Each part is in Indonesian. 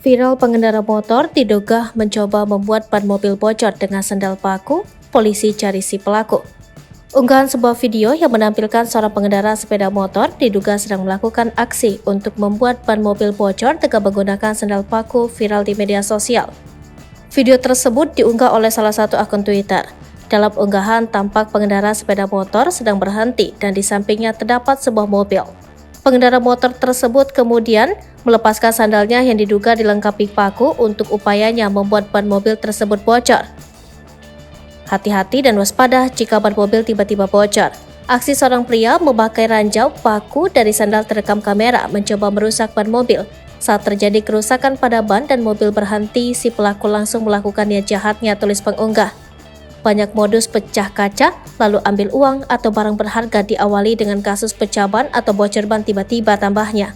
Viral pengendara motor diduga mencoba membuat ban mobil bocor dengan sandal paku, polisi cari si pelaku. Unggahan sebuah video yang menampilkan seorang pengendara sepeda motor diduga sedang melakukan aksi untuk membuat ban mobil bocor dengan menggunakan sandal paku viral di media sosial. Video tersebut diunggah oleh salah satu akun Twitter. Dalam unggahan tampak pengendara sepeda motor sedang berhenti dan di sampingnya terdapat sebuah mobil. Pengendara motor tersebut kemudian melepaskan sandalnya yang diduga dilengkapi paku untuk upayanya membuat ban mobil tersebut bocor. Hati-hati dan waspada jika ban mobil tiba-tiba bocor. Aksi seorang pria memakai ranjau paku dari sandal terekam kamera mencoba merusak ban mobil. Saat terjadi kerusakan pada ban dan mobil berhenti, si pelaku langsung melakukan niat jahatnya, tulis pengunggah. Banyak modus pecah kaca, lalu ambil uang atau barang berharga diawali dengan kasus pecah ban atau bocor ban tiba-tiba, tambahnya.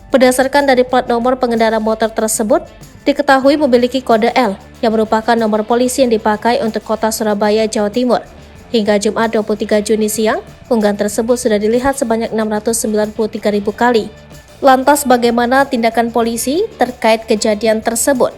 Berdasarkan dari plat nomor pengendara motor tersebut, diketahui memiliki kode L yang merupakan nomor polisi yang dipakai untuk kota Surabaya, Jawa Timur. Hingga Jumat 23 Juni siang, unggahan tersebut sudah dilihat sebanyak 693.000 kali. Lantas bagaimana tindakan polisi terkait kejadian tersebut?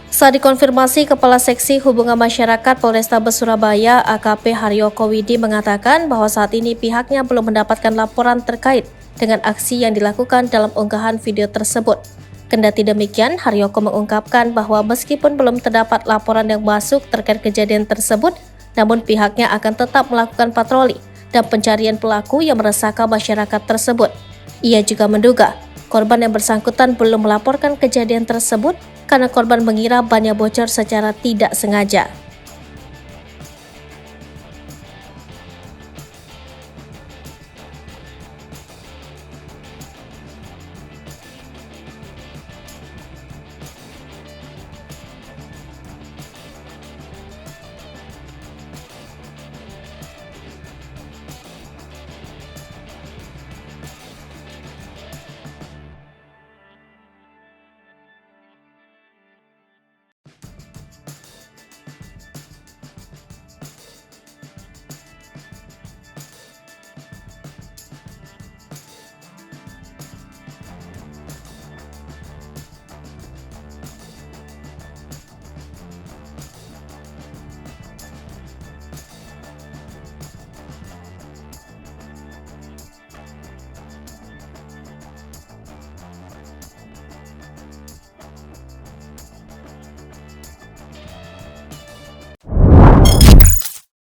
Saat dikonfirmasi, Kepala Seksi Hubungan Masyarakat Polrestabes Surabaya AKP Haryoko Widi mengatakan bahwa saat ini pihaknya belum mendapatkan laporan terkait dengan aksi yang dilakukan dalam unggahan video tersebut. Kendati demikian, Haryoko mengungkapkan bahwa meskipun belum terdapat laporan yang masuk terkait kejadian tersebut, namun pihaknya akan tetap melakukan patroli dan pencarian pelaku yang meresahkan masyarakat tersebut. Ia juga menduga korban yang bersangkutan belum melaporkan kejadian tersebut karena korban mengira bannya bocor secara tidak sengaja.